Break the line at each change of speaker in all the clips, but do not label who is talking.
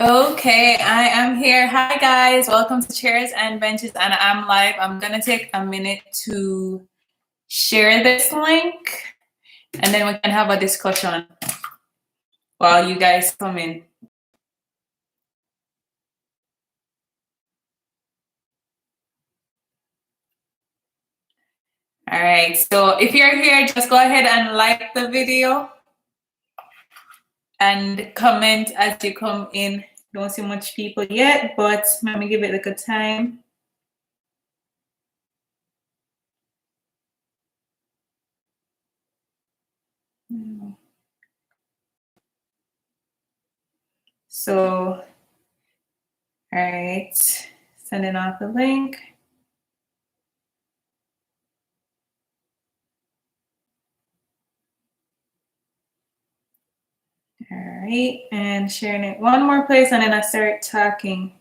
Okay, I am here. Hi guys, welcome to Chairs and Benches, and I'm live. I'm gonna take a minute to share this link and then we can have a discussion while you guys come in. All right, so if you're here, just go ahead and like the video and comment as you come in. Don't see much people yet, but let me give it like a time. So, all right, sending off the link. All right, and sharing it one more place, and then I start talking.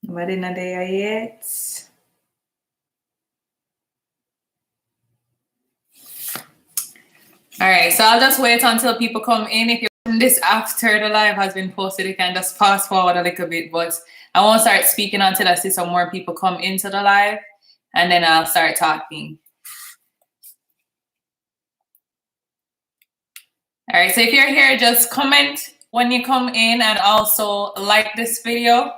Nobody not there yet. All right, so I'll just wait until people come in. If you're watching this after the live has been posted, you can just fast forward a little bit, but I won't start speaking until I see some more people come into the live, and then I'll start talking. All right, so if you're here, just comment when you come in and also like this video.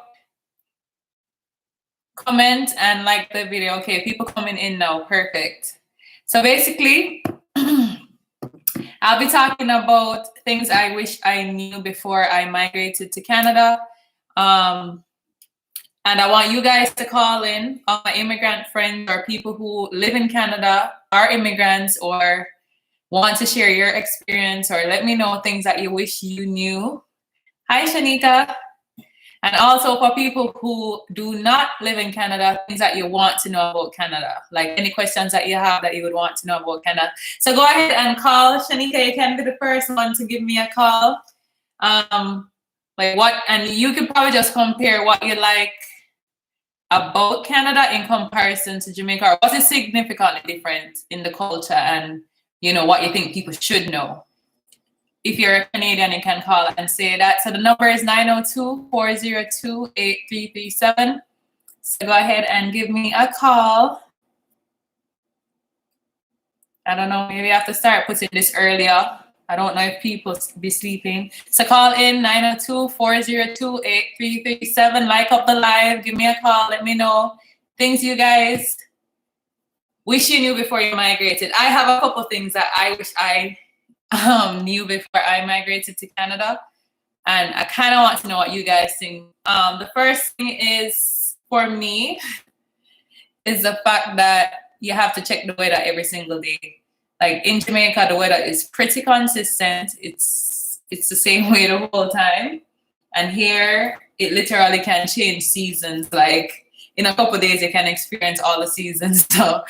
Comment and like the video. Okay, people coming in now, perfect. So basically, I'll be talking about things I wish I knew before I migrated to Canada. And I want you guys to call in, all my immigrant friends or people who live in Canada, are immigrants, or want to share your experience, or let me know things that you wish you knew. Hi, Shanika. And also for people who do not live in Canada, things that you want to know about Canada, like any questions that you have that you would want to know about Canada. So go ahead and call. Shanika, you can be the first one to give me a call. Like what, and you could probably just compare what you like about Canada in comparison to Jamaica, or what is significantly different in the culture, and you know what you think people should know. If you're a Canadian, you can call and say that. So the number is 902-402-8337. So go ahead and give me a call. I don't know, maybe I have to start putting this earlier. I don't know if people be sleeping. So call in 902-402-8337. Like up the live, give me a call, let me know things you guys wish you knew before you migrated. I have a couple things that I wish I knew before I migrated to Canada, and I kind of want to know what you guys think. The first thing is, for me, is the fact that you have to check the weather every single day. Like in Jamaica, the weather is pretty consistent. It's the same way the whole time, and here it literally can change seasons. Like in a couple of days, you can experience all the seasons. So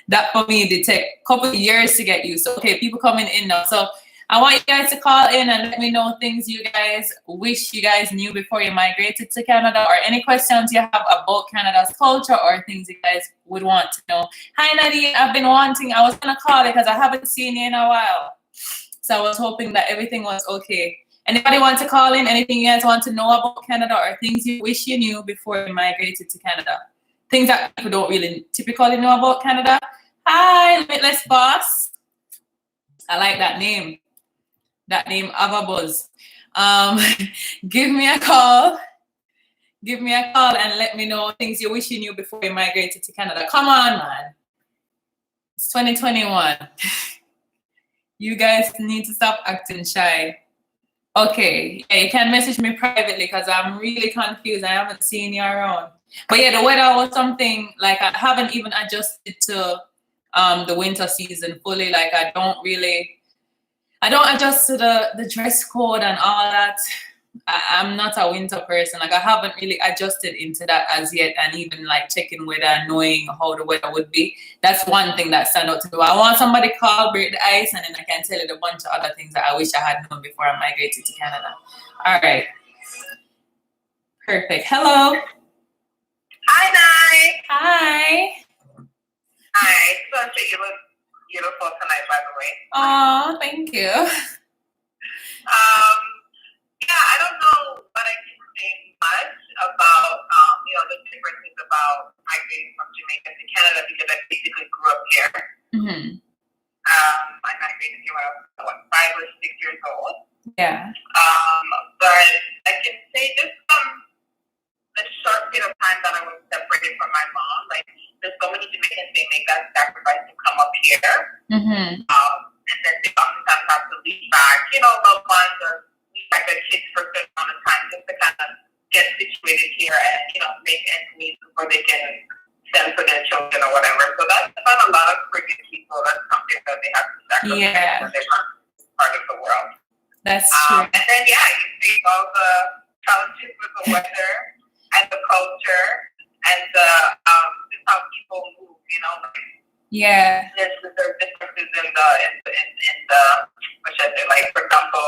that for me, it take a couple of years to get used. So, okay, people coming in now. So I want you guys to call in and let me know things you guys wish you guys knew before you migrated to Canada, or any questions you have about Canada's culture, or things you guys would want to know. Hi, Nadine. I was going to call it because I haven't seen you in a while. So I was hoping that everything was okay. Anybody want to call in? Anything you guys want to know about Canada, or things you wish you knew before you migrated to Canada? Things that people don't really typically know about Canada. Hi, Limitless Boss. I like that name. That name, Avabuzz. Give me a call. Give me a call and let me know things you wish you knew before you migrated to Canada. Come on, man. It's 2021. You guys need to stop acting shy. Okay, yeah, you can message me privately because I'm really confused. I haven't seen you around. But yeah, the weather was something like I haven't even adjusted to the winter season fully. Like I don't adjust to the dress code and all that. I'm not a winter person. Like I haven't really adjusted into that as yet, and even like checking weather and knowing how the weather would be. That's one thing that stand out to me. I want somebody to call, break the ice, and then I can tell you a bunch of other things that I wish I had known before I migrated to Canada. All right. Perfect. Hello.
Hi, Nye.
Hi.
Hi. So you look beautiful tonight, by the way.
Oh, thank you.
Yeah, I don't know what I can say much about, the differences about migrating from Jamaica to Canada because I basically grew up here.
Mm-hmm.
I migrated here when I was, 5 or 6 years old.
Yeah.
But I can say just the short period of time that I was separated from my mom, like there's so many Jamaicans, they make that sacrifice to come up here.
Mm-hmm.
And then they oftentimes have to leave back, loved ones or leave back their kids for a certain amount of time just to kind of get situated here and, make ends meet before they can send for their children or whatever. So that's about a lot of Caribbean people. That's something that they have to sacrifice when they're part of the world.
That's true.
And then, you face all the challenges with the weather and the culture and just how people move,
Yeah.
There's differences in the what should I say, like for example,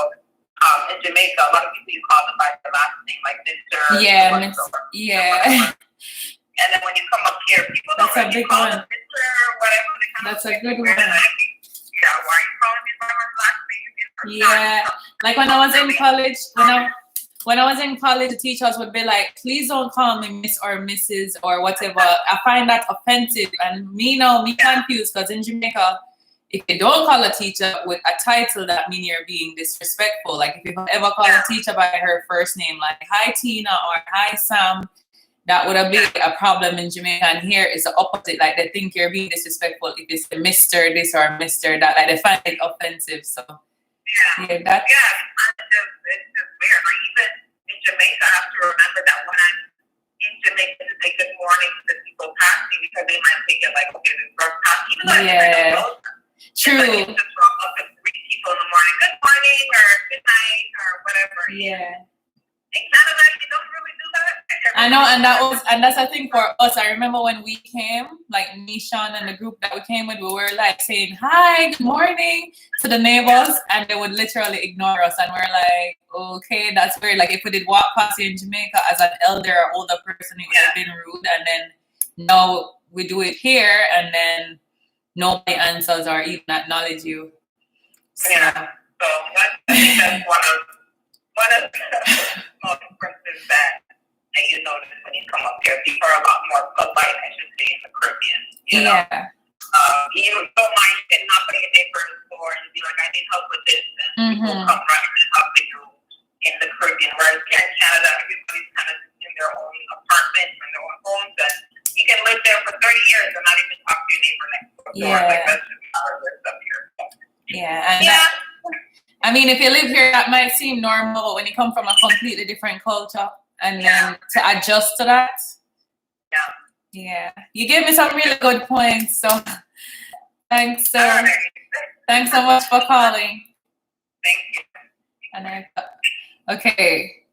in Jamaica, a lot of people you call them by their last name, like Mr.
Yeah.
And then when you come up here, people don't really call them Mr. whatever.
That's a good one.
Why are you calling me by my last name?
Yeah. Like when I was in college, when I was in college, the teachers would be like, please don't call me Miss or Mrs. or whatever. I find that offensive. And me confused because in Jamaica, if you don't call a teacher with a title, that means you're being disrespectful. Like if you ever call a teacher by her first name, like hi Tina or hi Sam, that would have been a problem in Jamaica. And here is the opposite. Like they think you're being disrespectful if it's Mr. this or Mr. that. Like they find it offensive. So
it's just weird. Like even in Jamaica, I have to remember that when I'm in Jamaica to say good morning to the people passing because they might think it like, okay, this girl passed. Even though I don't know them.
True.
It's like you just roll up and greet people in the morning, good morning or good night or whatever.
Yeah.
In Canada, you don't really do that.
I know, and that's the thing for us. I remember when we came, like me, Shaun, and the group that we came with, we were like saying hi, good morning to the neighbors, and they would literally ignore us, and we're like, okay, that's weird. Like if we did walk past you in Jamaica as an elder or older person, it would have been rude, and then now we do it here, and then nobody answers or even acknowledge you.
So I think that's one of the small differences that you notice when you come up here. People are a lot more polite, I should say, in the Caribbean. You don't mind, you can knock on your neighbor's door and be like, I need help with this, and people come running and helping you in the Caribbean. Whereas here in Canada, everybody's kind of in their own apartments and their own homes, and you can live there for 30 years and not even talk to your neighbor next door. Like that's just how it lives up here.
I mean, if you live here, that might seem normal, but when you come from a completely different culture and then to adjust to that, you gave me some really good points. So thanks, sir. Thanks so much for calling.
Thank you.
Okay.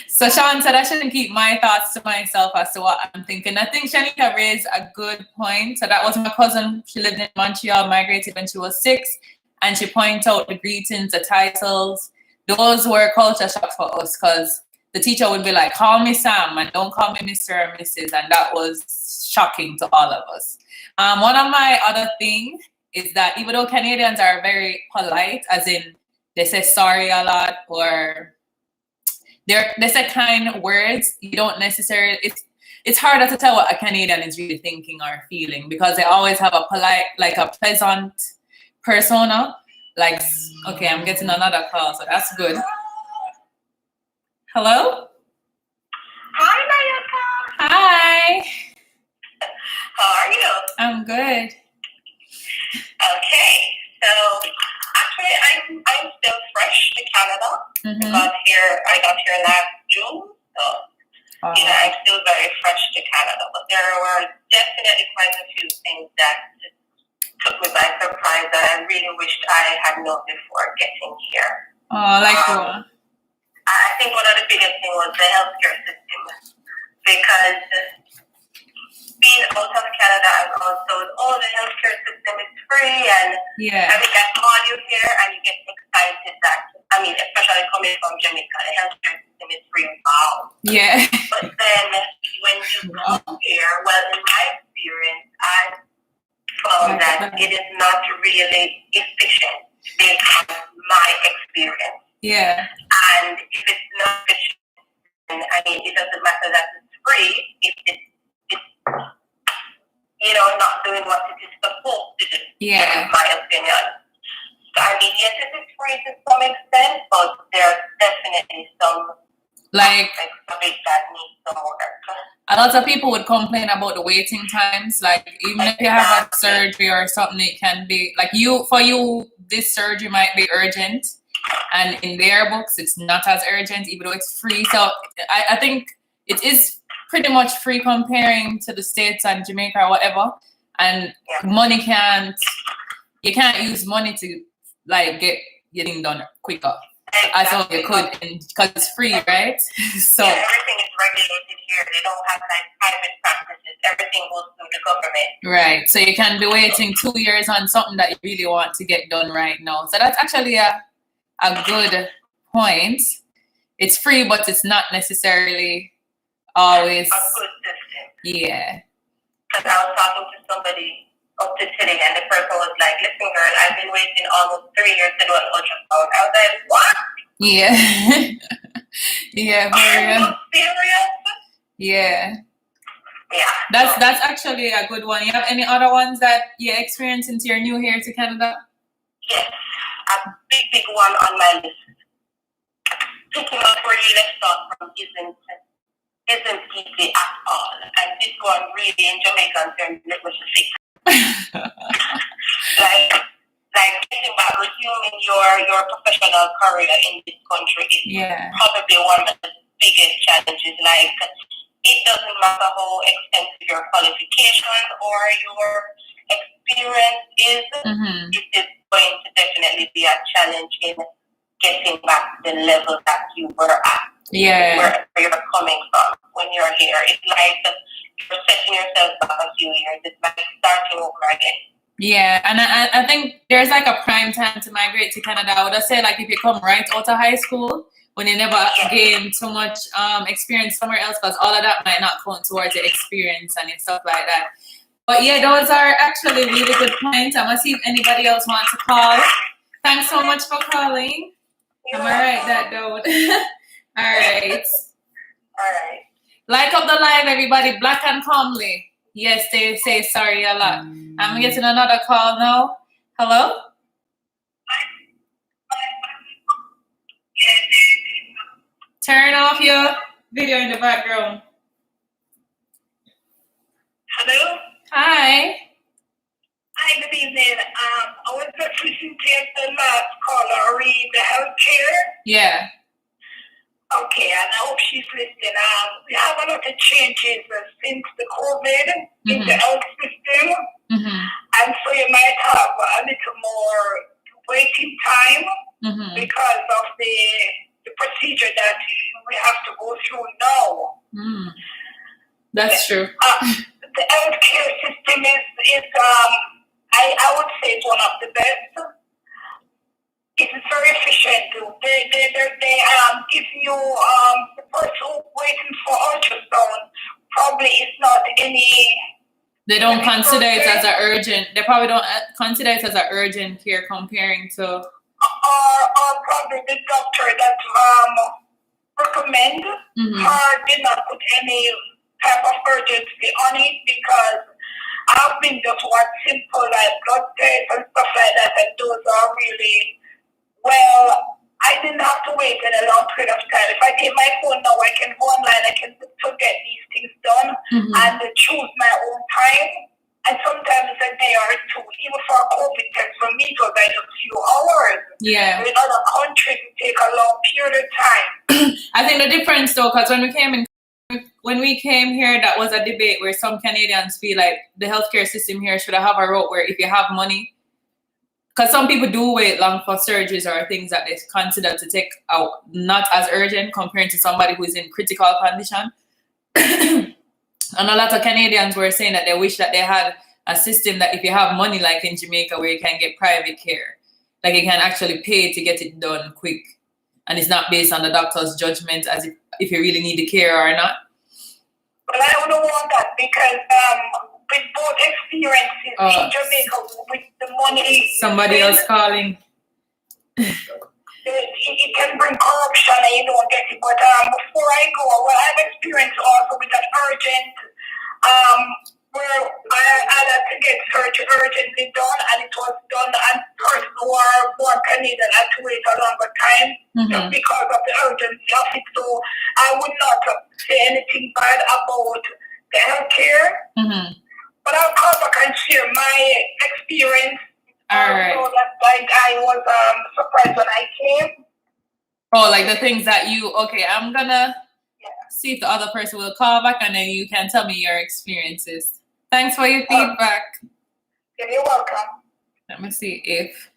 So Shaun said I shouldn't keep my thoughts to myself as to what I'm thinking. I think Shanika raised a good point. So that was my cousin. She lived in Montreal, migrated when she was 6. And she pointed out the greetings, the titles. Those were culture shocks for us because the teacher would be like, call me Sam and don't call me Mr. or Mrs. And that was shocking to all of us. One of my other things is that even though Canadians are very polite, as in they say sorry a lot or they say kind words, you don't necessarily, it's harder to tell what a Canadian is really thinking or feeling because they always have a polite, like a pleasant persona. Like, okay, I'm getting another call, so that's good. Hello?
Hi, Mayaka.
Hi.
How are you?
I'm good.
Okay, so actually I'm still fresh to Canada. I got here last June, so I'm still very fresh to Canada. But there were definitely quite a few things that took me by surprise that I really wished I had known before getting here.
What?
I think one of the biggest things was the healthcare system, because being out of Canada, I was told, the healthcare system is free, and I mean, I call you here and you get excited that, especially coming from Jamaica, the healthcare system is free. Wow.
Yeah.
But then when you come here, well, in my experience, I found that it is not really efficient based on my experience.
Yeah.
And if it's not efficient, I mean, it doesn't matter that it's free if it's not doing what it is supposed to do.
Yeah.
In my opinion. So, I mean, yes, it is free to some extent, but there's definitely some aspects of it that need some work.
A lot of people would complain about the waiting times. Like, even if you have a surgery or something, it can be like for you, this surgery might be urgent, and in their books, it's not as urgent, even though it's free. So I think it is pretty much free comparing to the States and Jamaica or whatever. And you can't use money to like get thing done quicker. As all you could, because it's free, right? So
everything is regulated here. They don't have like private practices. Everything goes through the government.
Right. So you can be waiting 2 years on something that you really want to get done right now. So that's actually a good point. It's free, but it's not necessarily always
a good system.
Yeah.
Because I was talking to somebody up to today, and the person was like, "Listen, girl, I've been waiting almost 3 years to do an ultrasound." I was like, "What?"
Yeah. Yeah.
Are you serious?
Yeah.
Yeah.
That's actually a good one. You have any other ones that you experienced since you're new here to Canada?
Yes, a big one on my list. Picking up where you left off from isn't easy at all, and this one really in Jamaican terms it was a fix. like getting back, resuming your professional career in this country is probably one of the biggest challenges. Like, it doesn't matter how extensive your qualifications or your experience is, it is going to definitely be a challenge in getting back to the level that you were at.
Yeah.
Where you're coming from when you're here. It's like you're setting yourself back a few years. It's like starting over again. Yeah,
and I think there's like a prime time to migrate to Canada. I would say like if you come right out of high school, when you never gain too much experience somewhere else, because all of that might not count towards your experience and stuff like that. But yeah, those are actually really good points. I'm going to see if anybody else wants to call. Thanks so much for calling. I'm going to write that down. All right. Like up the live, everybody. Black and calmly. Yes, they say sorry a lot. I'm getting another call now. Hello? Turn off your video in the background.
Hello?
Hi.
Hi, good evening. I was just listening to the last caller read the healthcare.
Yeah.
Okay, and I hope she's listening. We have a lot of changes since the COVID in the health system. And so you might have a little more waiting time because of the procedure that we have to go through now.
That's true.
The healthcare system is I would say it's one of the best. It's very efficient. They give you the person waiting for ultrasound probably is not any.
They don't consider it as an urgent. They probably don't consider it as an urgent care comparing to.
Or probably the doctor that recommend did not put any type of urgency on it, because I've been just one simple like blood tests and stuff like that, and those are really. Well, I didn't have to wait in a long period of time. If I take my phone now, I can go online, I can get these things done and choose my own time. And sometimes it's a day or two. Even for a COVID test, for me, it was like a few hours.
Yeah.
In other countries, it take a long period of time.
I think the difference, though, because when we came here, that was a debate where some Canadians feel like the healthcare system here should have a route where if you have money. Because some people do wait long for surgeries or things that they consider to take out not as urgent compared to somebody who is in critical condition. And a lot of Canadians were saying that they wish that they had a system that if you have money like in Jamaica where you can get private care, like you can actually pay to get it done quick. And it's not based on the doctor's judgment as if you really need the care or not.
Well, Well, I wouldn't want that because with both experiences in Jamaica, with the money,
somebody else calling.
It can bring corruption and you don't get it. But before I go, well, I've experienced also with that urgent, where I had to get surgery urgently done, and it was done, and person who are more Canadian had to wait a longer time just because of the urgency of it. So I would not say anything bad about the healthcare, but I'll come back and share my experience.
All right.
So that, like, I was surprised when I came.
Oh, like the things that okay, I'm gonna see if the other person will call back and then you can tell me your experiences. Thanks for your feedback.
You're welcome.
Let me see if.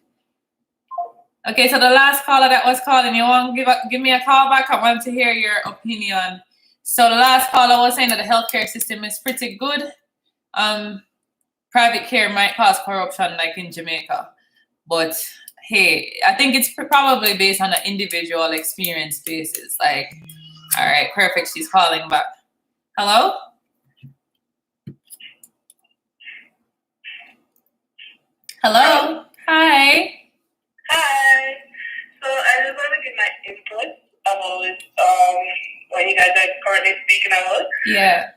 Okay, so the last caller that was calling, you want to give me a call back? I want to hear your opinion. So the last caller was saying that the healthcare system is pretty good. Private care might cause corruption like in Jamaica, but hey, I think it's probably based on an individual experience basis. Like, all right, perfect. She's calling back. Hello? Hello? Hi.
Hi. So I just want to give my input about what you guys are currently speaking about.
Yeah.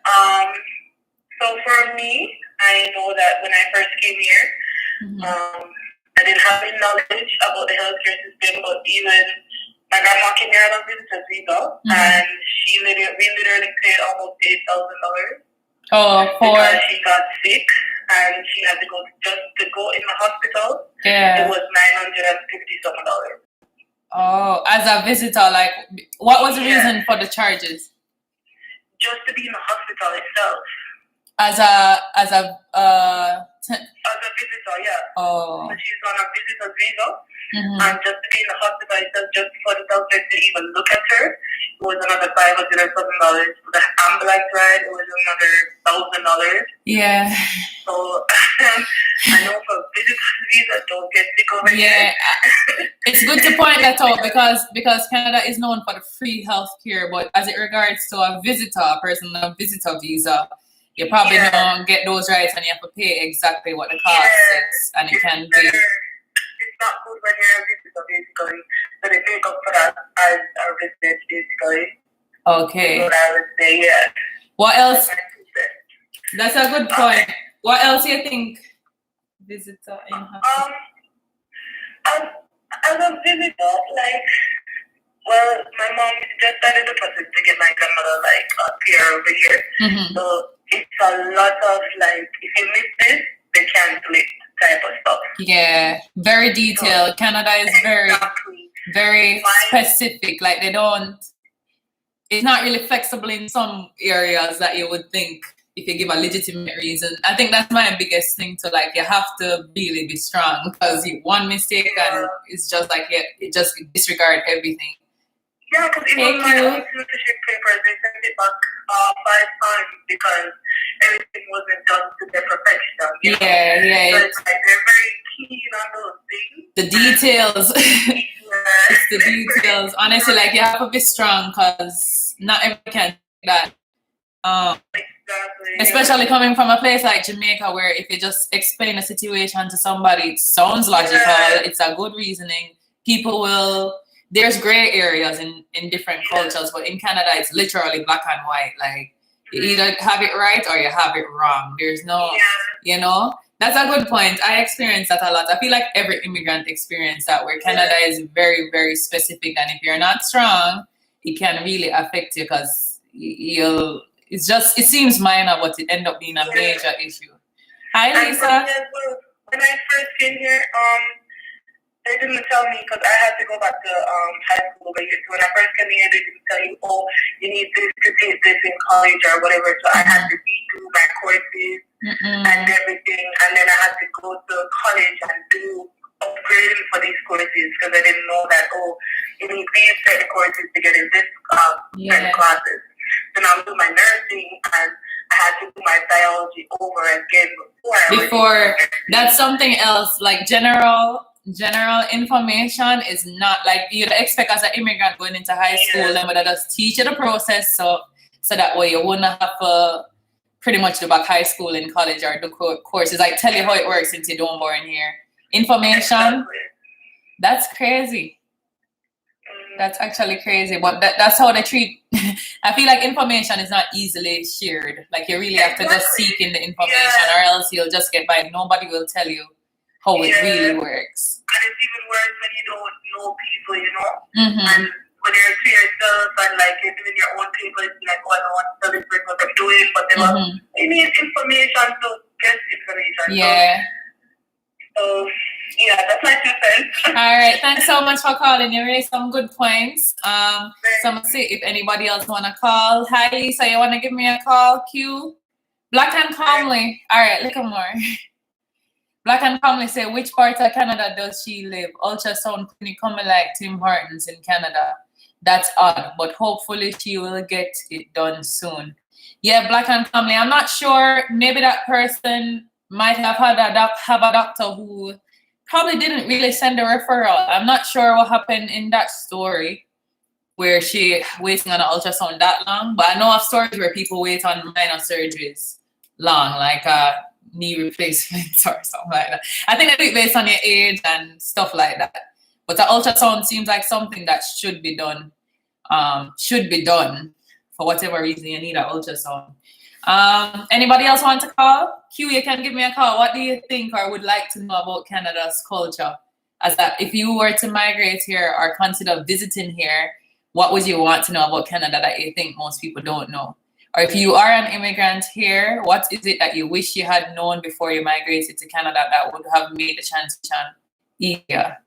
So for me, I know that when I first came here, I didn't have any knowledge about the healthcare system, but even my grandma came here on a visitor's visa, and we literally paid almost $8,000.
Oh,
because she got sick and she had to go in the hospital.
Yeah.
It was $950 something.
Oh, as a visitor, like, what was the reason for the charges?
Just to be in the hospital itself.
As a
visitor, yeah.
Oh.
So she's on a visitor's visa, and just to be in the hospital itself, just for the doctor to even look at her, it was another $500 or something. For the ambulance ride, it was another $1,000.
Yeah.
So I know for visitor's visa, don't get sick over here.
Yeah, it's good to point that out because Canada is known for the free health care, but as it regards to a visitor, a person on a visitor visa, you probably don't get those rights and you have to pay exactly what the cost is, and it can be.
It's not good when you're a visitor, basically. So they make up for that as a resident, basically.
Okay.
That's what I would say, yeah.
What else? That's a good point. What else do you think visitor in hospital?
As a visitor, like, well, my mom just started the process to get my grandmother, like, a care over here. So it's a lot of, like, if you miss this, they cancel it type of stuff.
Yeah, very detailed. So, Canada is very specific. Like, it's not really flexible in some areas that you would think if you give a legitimate reason. I think that's my biggest thing to, like, you have to really be strong, because one mistake and it's just like it just disregard everything.
Yeah, because even my citizenship papers, they sent it back 5 times because everything wasn't done to their perfection. You know?
Yeah.
So it's like they're very keen on those things.
The details. It's the details. Honestly, like, you have to be strong because not everyone can do that.
Exactly.
Especially coming from a place like Jamaica, where if you just explain a situation to somebody, it sounds logical. It's a good reasoning. People will. There's gray areas in different cultures, but in Canada, it's literally black and white. Like, you either have it right or you have it wrong. There's no, that's a good point. I experience that a lot. I feel like every immigrant experiences that, where Canada is very, very specific. And if you're not strong, it can really affect you, because it seems minor, but it ends up being a major issue. Hi, Lisa.
When I first came here, they didn't tell me, because I had to go back to high school over here. So when I first came here, they didn't tell you, you need this to take this in college or whatever. So I had to redo my courses and everything. And then I had to go to college and do upgrading for these courses, because I didn't know that, you need these certain courses to get in this certain classes. So now I'm doing my nursing, and I had to do my biology over again
before. That's something else. Like, general information is not like you'd expect as an immigrant going into high school, and would just teach you the process. So so that way you wouldn't have to pretty much do back high school and college or do courses. I tell you how it works since you don't born here. Information, that's crazy. That's actually crazy, but that's how they treat. I feel like information is not easily shared. Like you really have to just seek in the information, or else you'll just get by. Nobody will tell you how it really works.
And it's even worse when you don't know people, you know. And when you're to yourself and like you're doing your own people, it's like, oh, I don't want to tell this person what I'm doing, but they need information to get information.
Yeah.
So yeah, that's my 2 cents.
All right, thanks so much for calling. You raised some good points. So I'm gonna see if anybody else wanna call. Hi Lisa, you wanna give me a call? Q. Black and Calmly. All right, look more. Black and Calmly say, which part of Canada does she live? Ultrasound clinic coming like Tim Hortons in Canada. That's odd, but hopefully she will get it done soon. Yeah, Black and Calmly. I'm not sure. Maybe that person might have had a doctor who probably didn't really send a referral. I'm not sure what happened in that story where she waiting on an ultrasound that long, but I know of stories where people wait on minor surgeries long, like knee replacements or something like that. I think they do it based on your age and stuff like that. But the ultrasound seems like something that should be done. For whatever reason you need an ultrasound. Anybody else want to call? Q, you can give me a call. What do you think or would like to know about Canada's culture? As that, if you were to migrate here or consider visiting here, what would you want to know about Canada that you think most people don't know? Or if you are an immigrant here, what is it that you wish you had known before you migrated to Canada that would have made the transition easier?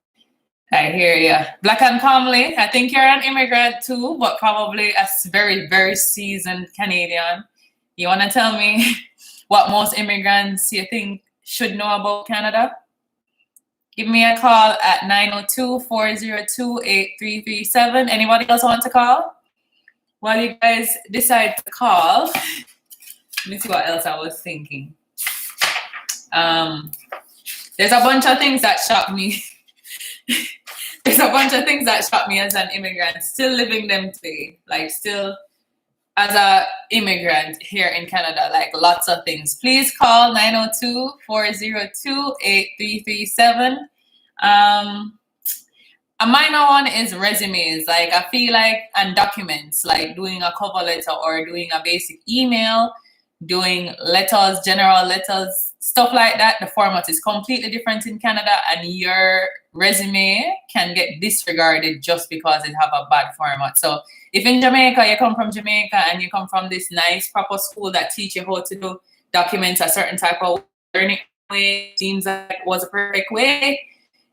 I hear you. Black and Calmly, I think you're an immigrant too, but probably a very, very seasoned Canadian. You want to tell me what most immigrants you think should know about Canada? Give me a call at 902-402-8337. Anybody else want to call? While you guys decide to call, let me see what else I was thinking. There's a bunch of things that shocked me. There's a bunch of things that shocked me as an immigrant, still living them today. Like still as an immigrant here in Canada, like lots of things. Please call 902-402-8337. A minor one is resumes. Like I feel like, and documents, like doing a cover letter or doing a basic email, doing letters, general letters, stuff like that. The format is completely different in Canada, and your resume can get disregarded just because it have a bad format. So if in Jamaica, you come from Jamaica and you come from this nice proper school that teach you how to do documents a certain type of learning way, seems like it was a perfect way.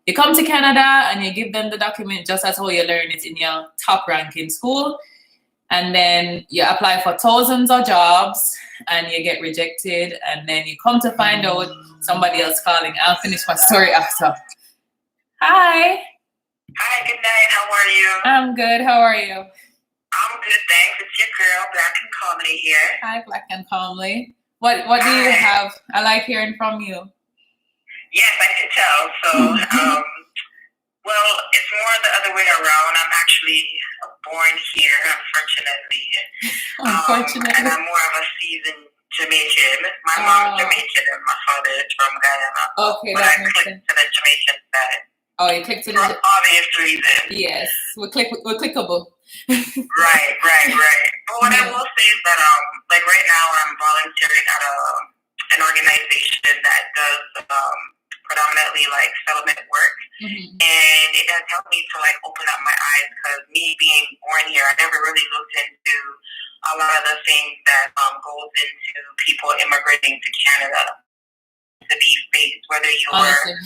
You come to Canada and you give them the document just as how you learn it in your top ranking school. And then you apply for thousands of jobs and you get rejected. And then you come to find out somebody else calling. I'll finish my story after. Hi.
Hi, good night. How are you?
I'm good. How are you?
I'm good, thanks. It's your girl, Black and Comedy here.
Hi, Black and Calmly. What do you have? I like hearing from you.
Yes, I could tell. So, well, it's more the other way around. I'm actually born here, unfortunately. And I'm more of a seasoned Jamaican. My mom's Jamaican and my father is from Guyana.
Okay,
but
that
I
makes
clicked to the Jamaican side.
Oh, you clicked to the...
For obvious reasons.
Yes, we're clickable.
Right. But what I will say is that, like right now I'm volunteering at an organization that does predominantly like settlement work, and it has helped me to like open up my eyes, because me being born here, I never really looked into a lot of the things that goes into people immigrating to Canada to be faced, whether you're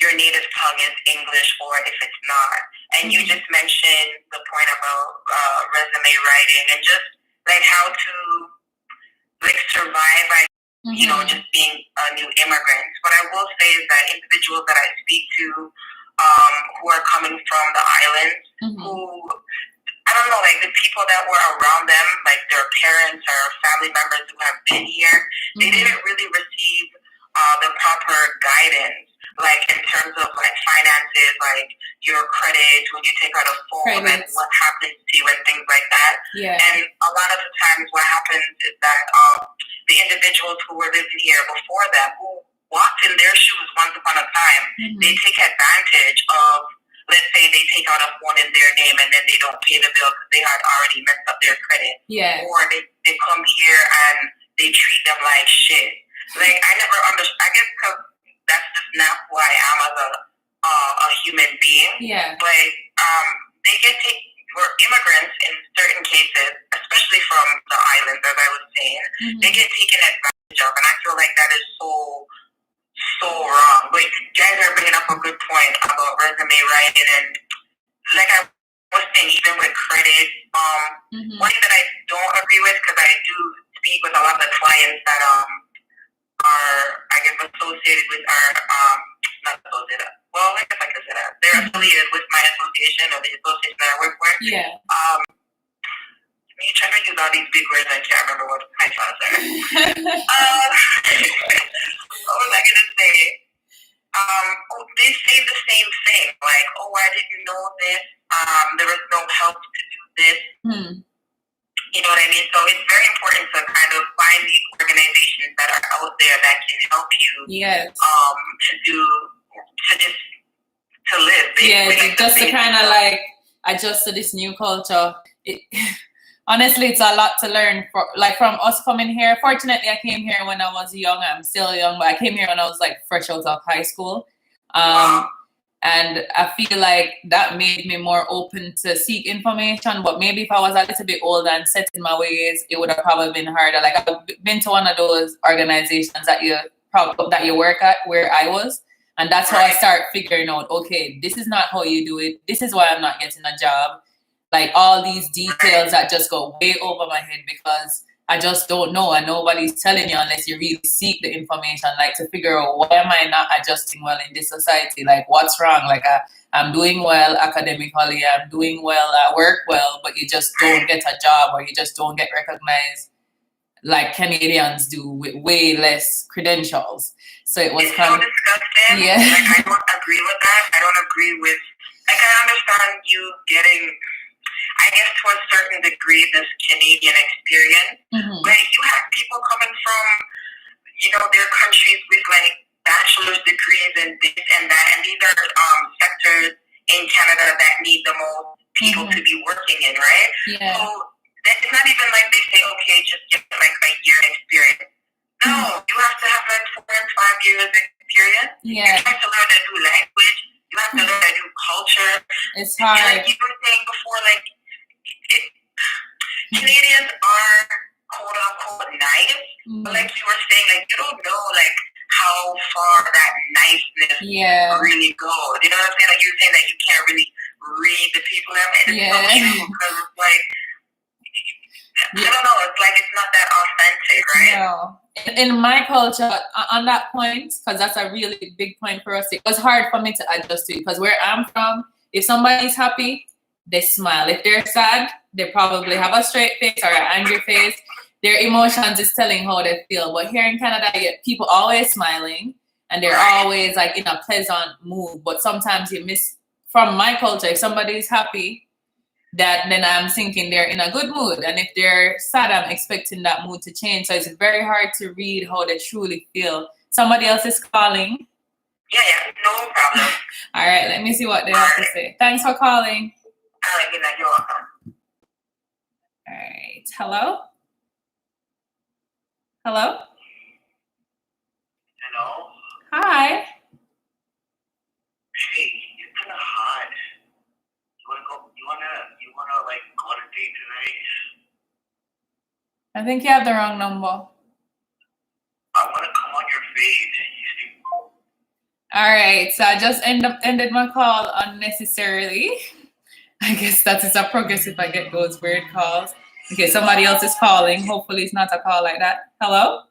your native tongue is English or if it's not. And you just mentioned the point about resume writing and just like how to like survive by you know, just being a new immigrant. What I will say is that individuals that I speak to who are coming from the islands, who, I don't know, like the people that were around them, like their parents or family members who have been here, they didn't really receive the proper guidance like in terms of like finances, like your credit when you take out a phone and what happens to you and things like that.
Yeah.
And a lot of the times what happens is that the individuals who were living here before them, who walked in their shoes once upon a time, they take advantage of, let's say they take out a phone in their name and then they don't pay the bill because they had already messed up their credit.
Yeah.
Or they come here and they treat them like shit. Like, I never understood, I guess because that's just not who I am as a human being.
Yeah.
But they get taken, we're immigrants in certain cases, especially from the islands, as I was saying, they get taken advantage of. And I feel like that is so wrong. But you guys are bringing up a good point about resume writing, and like I was saying, even with credit, one thing that I don't agree with, because I do speak with a lot of the clients that are, I guess, associated with our not associated. Well, I guess I could say that they're affiliated with my association or the association that I work with.
Yeah.
You try to use all these big words, I can't remember what my thoughts are. What was I gonna say? They say the same thing, like, oh, I didn't know this. There was no help to do this. You know what I mean? So it's very important to kind of find these organizations that are out there that can help you.
Yes.
To live.
Yeah, just to kind of like adjust to this new culture. Honestly, it's a lot to learn from us coming here. Fortunately, I came here when I was young. I'm still young, but I came here when I was like fresh out of high school. And I feel like that made me more open to seek information. But maybe if I was a little bit older and set in my ways, it would have probably been harder. Like, I've been to one of those organizations that you work at where I was. And that's how I start figuring out, okay, this is not how you do it. This is why I'm not getting a job. Like, all these details that just go way over my head because I just don't know, and nobody's telling you unless you really seek the information, like to figure out why am I not adjusting well in this society? Like, what's wrong? Like, I'm doing well academically, I'm doing well, I work well, but you just don't get a job or you just don't get recognized like Canadians do with way less credentials. So it was
kind of disgusting.
Yeah.
Like, I don't agree with that. I don't agree with, like, I understand you getting, I guess, to a certain degree, this Canadian experience. But you have people coming from, their countries with like bachelor's degrees and this and that, and these are sectors in Canada that need the most people to be working in, right?
Yeah.
So it's not even like they say, okay, just get like a year experience. No, you have to have like 4 and 5 years experience.
Yeah.
You have to learn a new language. You have to learn a new culture.
It's hard.
And like you were saying before, like, Canadians are quote unquote nice, but like you were saying, like, you don't know like how far that niceness really goes. You know what I'm saying? Like, you're saying that you can't really read the people, and it's so true because it's like, I don't know, it's like it's not that authentic, right?
No. In my culture, on that point, because that's a really big point for us, it was hard for me to adjust to, because where I'm from, if somebody's happy, they smile. If they're sad, they probably have a straight face or an angry face. Their emotions is telling how they feel. But here in Canada, you get people always smiling and they're always like in a pleasant mood. But sometimes you miss, from my culture, if somebody's happy, then I'm thinking they're in a good mood. And if they're sad, I'm expecting that mood to change. So it's very hard to read how they truly feel. Somebody else is calling.
Yeah, no problem.
All right, let me see what they have to say. Thanks for calling.
All right, good night. You're welcome.
All right. Hello? Hello?
Hello?
Hi.
Hey, it's kind of hot. You wanna like go on a date tonight?
I think you have the wrong number.
I wanna come on your face.
All right, so I just ended my call unnecessarily. I guess that is a progress if I get those weird calls. Okay, somebody else is calling. Hopefully it's not a call like that. Hello?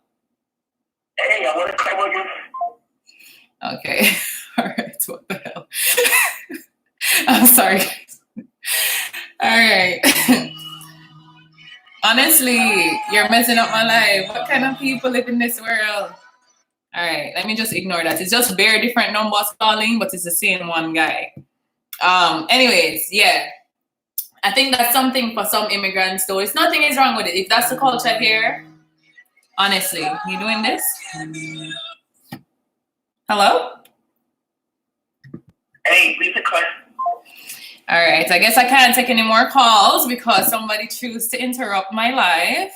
Hey, I wanna come on your face.
Okay. All right, what the hell? I'm sorry, guys. All right. Honestly, you're messing up my life. What kind of people live in this world? All right, let me just ignore that. It's just very different numbers calling, but it's the same one guy. Anyways, yeah. I think that's something for some immigrants, though. It's nothing is wrong with it. If that's the culture here, honestly, you doing this? Hello?
Hey, leave the question.
All right, I guess I can't take any more calls because somebody chose to interrupt my live.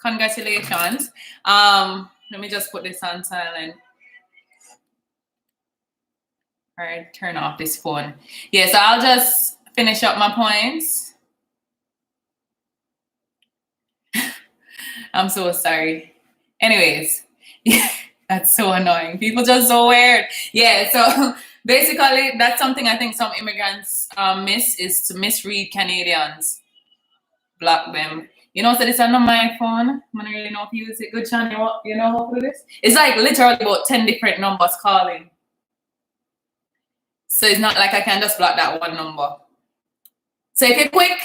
Congratulations. Let me just put this on silent. All right, turn off this phone. Yeah, so I'll just finish up my points. I'm so sorry. Anyways, that's so annoying. People just so weird. Yeah, so basically that's something I think some immigrants miss is to misread Canadians. Block them. You know, so this is on my phone. I don't really know if you use it. Good, Sean, you know how to do this? It's like literally about 10 different numbers calling. So it's not like I can just block that one number. So if you're quick,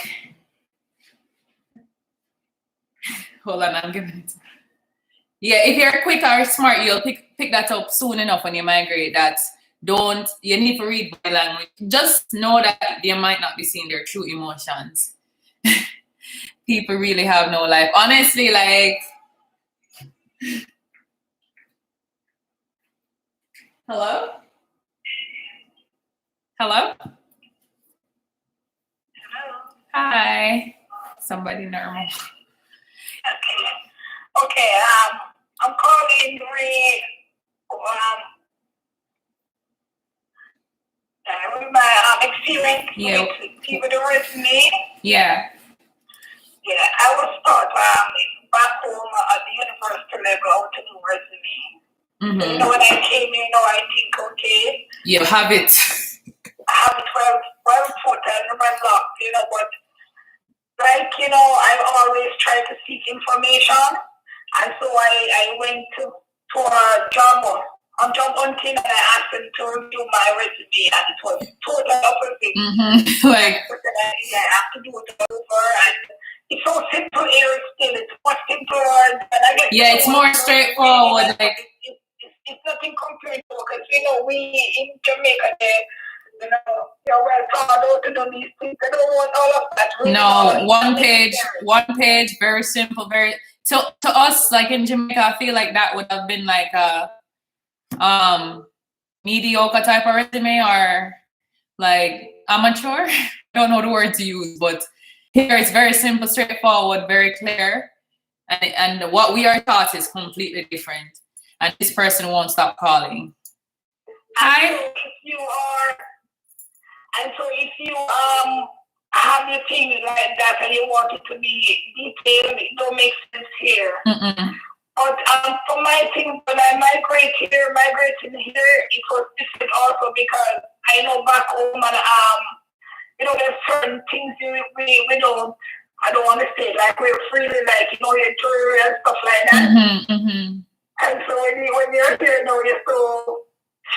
hold on, I'm giving it. Yeah, if you're quick or smart, you'll pick that up soon enough when you migrate. That you need to read body language. Just know that they might not be seeing their true emotions. People really have no life. Honestly, like, hello? Hello?
Hello.
Hi. Somebody normal.
Okay, I'm calling with my experience with people the resume.
Yeah.
Yeah, I was taught back home at the university level how to do resume.
Mm-hmm.
So, you know, when I came in, I think, okay.
You have it.
I have it well put and my block, but like, I always try to seek information. And so I went to a job hunting and I asked them to review my resume and it was totally opposite.
Mm-hmm. Like,
I have to do it over and it's so simple here still. It's much simpler and I guess
yeah, it's more straightforward. Like
it's nothing compared to because we in Jamaica you're well taught how to do these things. I don't want all of that. Really
no, one page, very simple, very to us, like in Jamaica, I feel like that would have been like a mediocre type of resume or like amateur. I don't know the word to use, but here it's very simple, straightforward, very clear. And what we are taught is completely different. And this person won't stop calling. Hi.
So if you have your thing like that and you want it to be detailed, it don't make sense here.
Mm-mm.
But for my thing, when I migrating here, it was different also because I know back home and there's certain things we don't. I don't want to say like we're freely like your jewelry and stuff like that.
Mm-hmm, mm-hmm.
And so when you're here now, you're so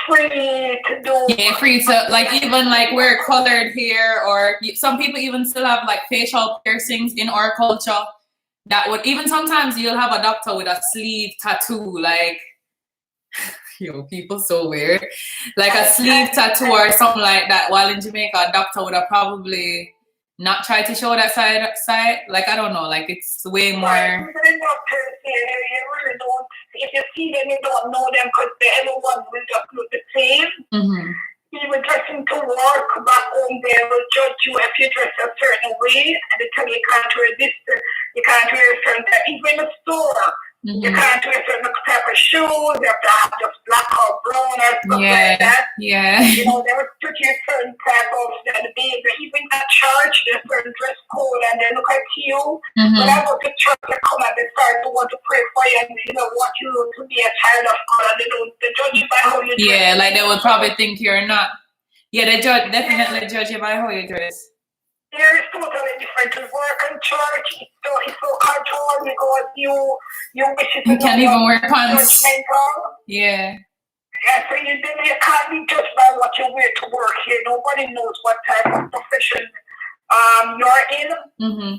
free to do.
Yeah, free to like even like we're colored here, or some people even still have like facial piercings in our culture. That would even sometimes you'll have a doctor with a sleeve tattoo, like people so weird, like a sleeve tattoo or something like that. While in Jamaica, a doctor would have probably not tried to show that side. Like I don't know, like it's way more.
Doctors here, you really don't. If you see them, you don't know them because everyone will just look the same.
Mm-hmm.
Even dressing to work back home, they will judge you if you dress a certain way, and they tell you can't wear this, you can't wear a certain type. Even in the store, you can't wear a certain type of shoes. You have to have just black or brown or stuff like that.
Yeah.
They were put you a certain type of behavior. Even at church, there's a certain dress code, and they look at you. When I go to church, they come and they start to want to pray for you, and want you to be a child of God, and they judge you by how you dress.
Yeah, like they would probably think you're not. Yeah, they definitely judge you by how you dress.
Here is totally different. To work in church, it's so controlled because you wish it to
you can't even wear pants.
Yeah. Yeah, so you can't be judged by what you wear to work here. Nobody knows what type of profession you're in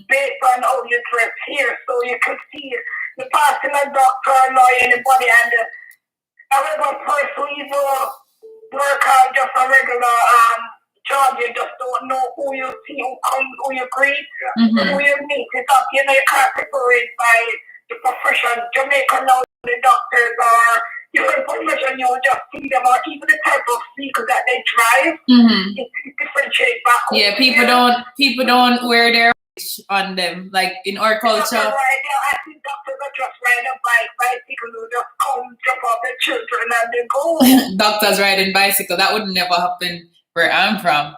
based on how you dress here. So you can see the passing a doctor, lawyer, anybody, and regular person, you know, work out just a regular job. You just don't know who you see, who comes, who you greet, who you meet. It's up, you know, you can't separate by the profession. Jamaica now, the doctors are different profession. You just see them, or even the type of vehicle that they drive. It's differentiate back.
Yeah, people don't wear their on them, like in our culture.
Right now, I think doctors are just riding a bicycle, who just come, drop off their children, and they go.
Doctors riding bicycle, that would never happen where I'm from.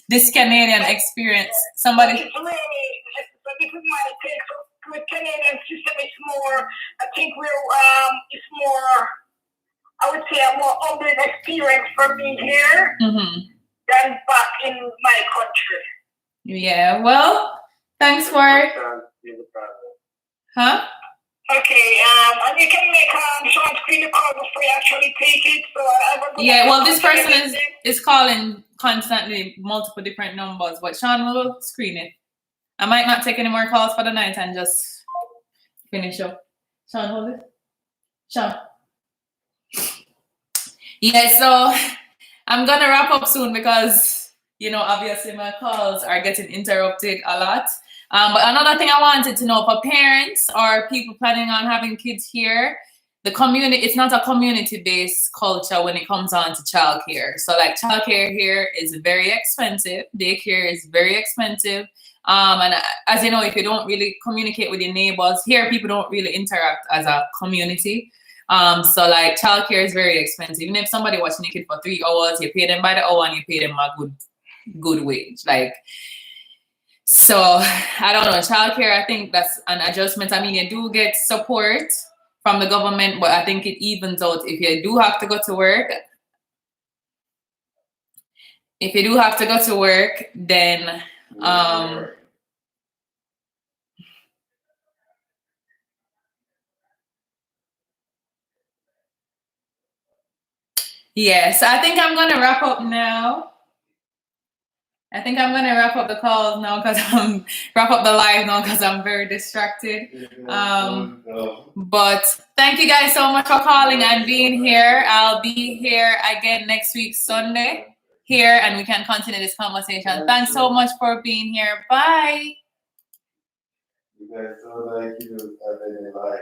This Canadian experience, somebody.
It's really, this is my take. So with Canadian system, it's more. I think it's more. I would say a more humbling experience for me here than back in my country.
Yeah, well, thanks for. Huh?
Okay, and you can make Shaun screen the call before you actually take it. So
yeah, well, this person is calling constantly, multiple different numbers, but Shaun will screen it. I might not take any more calls for the night and just finish up. Shaun, hold it. Shaun. Yeah, so I'm gonna wrap up soon because, you know, obviously my calls are getting interrupted a lot. But another thing I wanted to know for parents or people planning on having kids here, the community, it's not a community-based culture when it comes on to childcare. So like childcare here is very expensive. Daycare is very expensive. And as you know, if you don't really communicate with your neighbors, here people don't really interact as a community. So like childcare is very expensive. Even if somebody watching your kid for 3 hours, you pay them by the hour and you pay them a good wage. Like, so I don't know, childcare, I think that's an adjustment. I mean, you do get support from the government, but I think it evens out if you do have to go to work. If you do have to go to work, then yeah, so I think I'm gonna wrap up now. I think I'm gonna wrap up the calls now because wrap up the live now because I'm very distracted. But thank you guys so much for calling and being here. I'll be here again next week, Sunday, here, and we can continue this conversation. Thanks so much for being here. Bye.
You guys don't like you, I think, like.